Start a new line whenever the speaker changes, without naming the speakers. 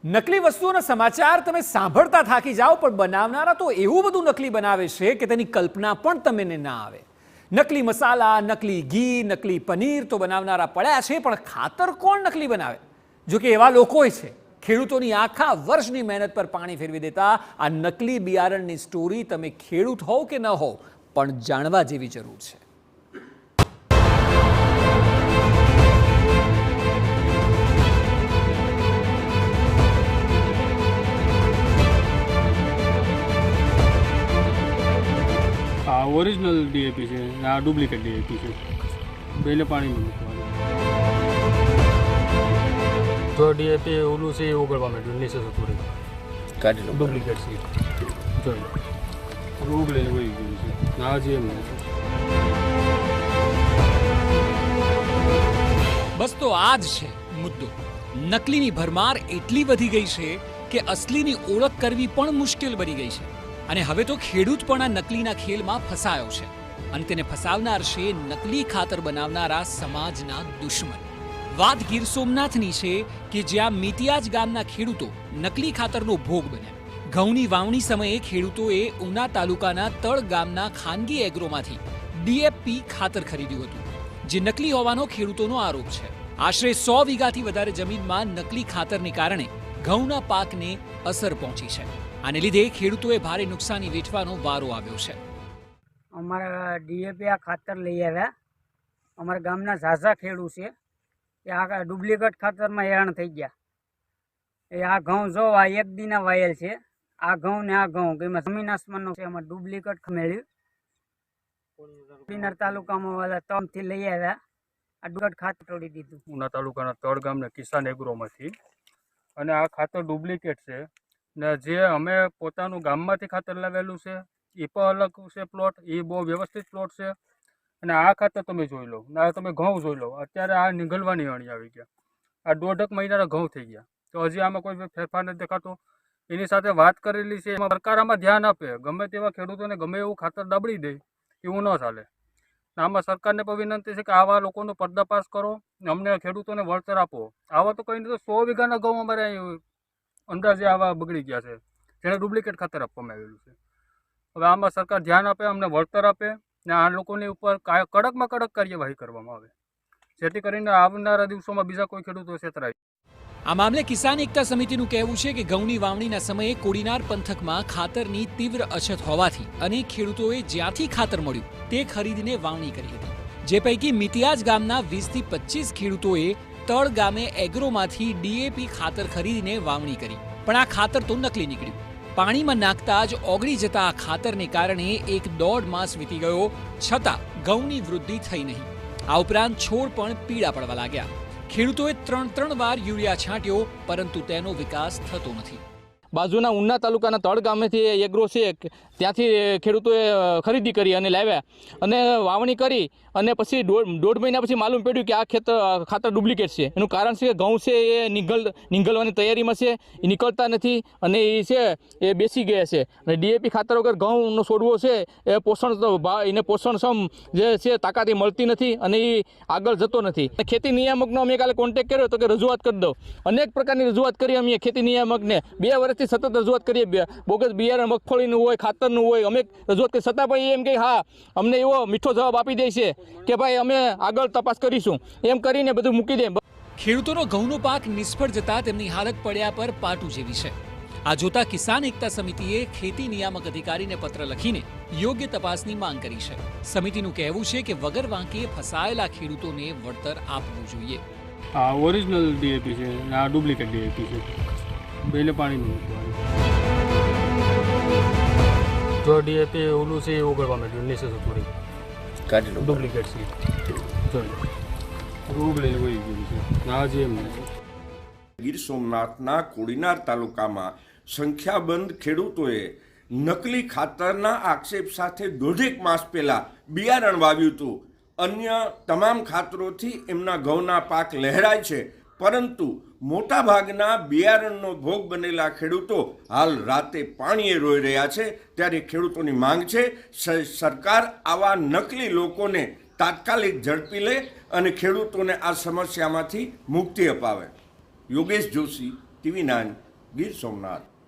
નકલી વસ્તુઓના સમાચાર તમે સાંભળતા થાકી જાઓ, પણ બનાવનારા તો એવું બધું નકલી બનાવે છે કે તેની કલ્પના પણ તમને ના આવે. નકલી મસાલા, નકલી ઘી, નકલી પનીર તો બનાવનારા પડ્યા છે, પણ ખાતર કોણ નકલી બનાવે? જો કે એવા લોકોય છે. ખેડૂતોની આખા વર્ષની મહેનત પર પાણી ફેરવી દેતા આ નકલી બિયારણની સ્ટોરી તમે ખેડૂત હોવ કે ન હોવ, પણ જાણવા જેવી જરૂર છે.
આ ઓરિજિનલ ડીએપી છે, આ ડુપ્લિકેટ ડીએપી છે. બેને પાણીમાં મૂકવાનું. જો ડીએપી ઓલું છે એ ઉગડવા માંડ્યું નીચે જતું રહે,
કાઢી લો.
ડુપ્લિકેટ છે. જો ઉગલે વહી ગયું છે. આ જે એમ નથી.
બસ તો આ જ છે મુદ્દો. નકલીની ભરમાર એટલી વધી ગઈ છે કે અસલીની ઓળખ કરવી પણ મુશ્કેલ બની ગઈ છે. અને હવે તો ખેડૂત પણ આ નકલીના ખેલમાં ફસાયો છે. અને તેને ફસાવનાર છે નકલી ખાતર બનાવનારા સમાજના દુશ્મન. વાત ગીર સોમનાથની છે કે જ્યાં મિતિયાજ ગામના ખેડૂતો નકલી ખાતરનો ભોગ બન્યા. ઘઉંની વાવણી સમયે ખેડૂતોએ ઉના તાલુકાના તળ ગામના ખાનગી એગ્રોમાંથી ડીએપી ખાતર ખરીદ્યું હતું, જે નકલી હોવાનો ખેડૂતોનો આરોપ છે. આશરે 100 વીઘાથી વધારે જમીનમાં નકલી ખાતરને કારણે ઘઉંના પાકને અસર પહોંચી છે. આને લીધે ખેડૂતોએ ભારે નુકસાની વેઠવાનો વારો આવ્યો છે.
અમારા ડીએપી આ ખાતર લઈ આવ્યા. અમારા ગામના ઝાઝા ખેડૂત છે એ આ ડુપ્લિકેટ ખાતરમાં હેરાન થઈ ગયા. એ આ ઘઉં જો આ એક દીના વાયેલ છે. આ ઘઉં ને આ ઘઉં એમાં જમીન આસમાનનો છે. એમાં ડુપ્લિકેટ મેળવ્યું. બિનર તાલુકામાં વાળા તમથી લઈ આવ્યા. આ ડુપ્લિકેટ ખાતર તોડી દીધું.
ઉના તાલુકાના તળ ગામના કિસાન એગ્રોમાંથી. અને આ ખાતર ડુપ્લિકેટ છે. ને જે અમે પોતાનું ગામમાંથી ખાતર લાવેલું છે એ પણ અલગ છે પ્લોટ, એ બહુ વ્યવસ્થિત પ્લોટ છે. અને આ ખાતર તમે જોઈ લો, આ તમે ઘઉં જોઈ લો, અત્યારે આ નીંગલવાની અણી આવી ગયા. આ 1.5 મહિનાના ઘઉં થઈ ગયા, તો હજી આમાં કોઈ ફેરફાર નથી દેખાતો. એની સાથે વાત કરેલી છે, એમાં સરકાર આમાં ધ્યાન આપે. ગમે તેવા ખેડૂતોને ગમે એવું ખાતર દાબડી દે એવું ન ચાલે. આમાં સરકારને પણ વિનંતી છે કે આવા લોકોનો પર્દાફાશ કરો, અમને ખેડૂતોને વળતર આપો. આવા તો કંઈ નહીં તો 100 વીઘાના ઘઉં અમારે અંદાજે આવા બગડી ગયા છે, જેને ડુપ્લિકેટ ખાતર આપવામાં આવેલું છે. હવે આમાં સરકાર ધ્યાન આપે, અમને વળતર આપે ને આ લોકોની ઉપર કડકમાં કડક કાર્યવાહી કરવામાં આવે, જેથી કરીને આવનારા દિવસોમાં બીજા કોઈ ખેડૂતો છેતરાય.
આ મામલે કિસાન એકતા સમિતિનું કહેવું છે કે ઘઉંની વાવણીના સમયે કોડીનાર પંથકમાં ખાતરની તીવ્ર અછત હોવાથી અનેક ખેડૂતોએ જ્યાંથી ખાતર મળ્યું તે ખરીદીને વાવણી કરી હતી. જે પૈકી મિતિયાજ ગામના 20 થી 25 ખેડૂતોએ તળ ગામે એગ્રોમાંથી ડીએપી ખાતર ખરીદીને વાવણી કરી, પણ આ ખાતર તો નકલી નીકળ્યું. પાણીમાં નાખતા જ ઓગળી જતા આ ખાતરને કારણે 1.5 માસ વીતી ગયો, છતાં ઘઉંની વૃદ્ધિ થઈ નહીં. આ ઉપરાંત છોડ પણ પીળા પડવા લાગ્યા. ખેડૂતોએ 3 વાર યુરિયા છાંટ્યો, પરંતુ તેનો વિકાસ થતો નથી.
બાજુના ઉના તાલુકાના તળ ગામેથી એગ્રો છે, ત્યાંથી ખેડૂતોએ ખરીદી કરી અને લાવ્યા અને વાવણી કરી. અને પછી દોઢ મહિના પછી માલુમ પડ્યું કે આ ખાતર ડુપ્લિકેટ છે. એનું કારણ છે કે ઘઉં છે એ નીંગલવાની તૈયારીમાં છે, એ નીકળતા નથી અને એ છે એ બેસી ગયા છે. અને ડીએપી ખાતર વગર ઘઉંનો છોડવો છે એ એને પોષણક્ષમ જે છે તાકાત એ મળતી નથી અને એ આગળ જતો નથી. ખેતી નિયામકનો અમે કાલે કોન્ટેક્ટ કર્યો તો કે રજૂઆત કરી દો. અનેક પ્રકારની રજૂઆત કરી અમે ખેતી નિયામકને. 2 વર્ષથી સતત રજૂઆત કરીએ. બોગસ બિયારણ મગફળીનું હોય, ખાતરનું હોય, અમે રજૂઆત કરી, છતાં પણ એમ કે હા અમને એવો મીઠો જવાબ આપી દે છે કે ભાઈ અમે આગળ તપાસ કરીશું, એમ કરીને બધું મૂકી દે.
ખેડૂતોનો ઘઉંનો પાક નિષ્ફળ જતા તેમની હાલત પડ્યા પર પાટું જેવી છે. આ જોતા કિસાન એકતા સમિતિએ ખેતી નિયામક અધિકારીને પત્ર લખીને યોગ્ય તપાસની માંગ કરી છે. સમિતિનું કહેવું છે કે વગર વાંકે ફસાયેલા ખેડૂતોને વળતર આપવું જોઈએ.
આ ઓરિજિનલ ડીએપી છે, આ ડુપ્લિકેટ ડીએપી છે. બેને પાણીમાં મૂકવાનું. જો ડીએપી ઓલું છે એ ઉગડવા માંડ્યું નીચે જતું રહે,
કાઢી લો.
ડુપ્લિકેટ છે. જો ઉગલે વહી ગયું છે. આ જે એમ નથી.
ગીર સોમનાથના કોડીનાર તાલુકામાં સંખ્યાબંધ ખેડૂતોએ નકલી ખાતરના આક્ષેપ સાથે 1.5 માસ પહેલા બિયારણ વાવ્યું હતું. અન્ય તમામ ખાતરોથી એમના ઘઉંના પાક લહેરાય છે, પરંતુ મોટાભાગના બિયારણનો ભોગ બનેલા ખેડૂતો હાલ રાતે પાણીએ રોઈ રહ્યા છે. ત્યારે ખેડૂતોની માંગ છે સરકાર આવા નકલી લોકોને તાત્કાલિક ઝડપી લે અને ખેડૂતોને આ સમસ્યામાંથી મુક્તિ અપાવે. યોગેશ જોશી, TV9 ગીર સોમનાથ.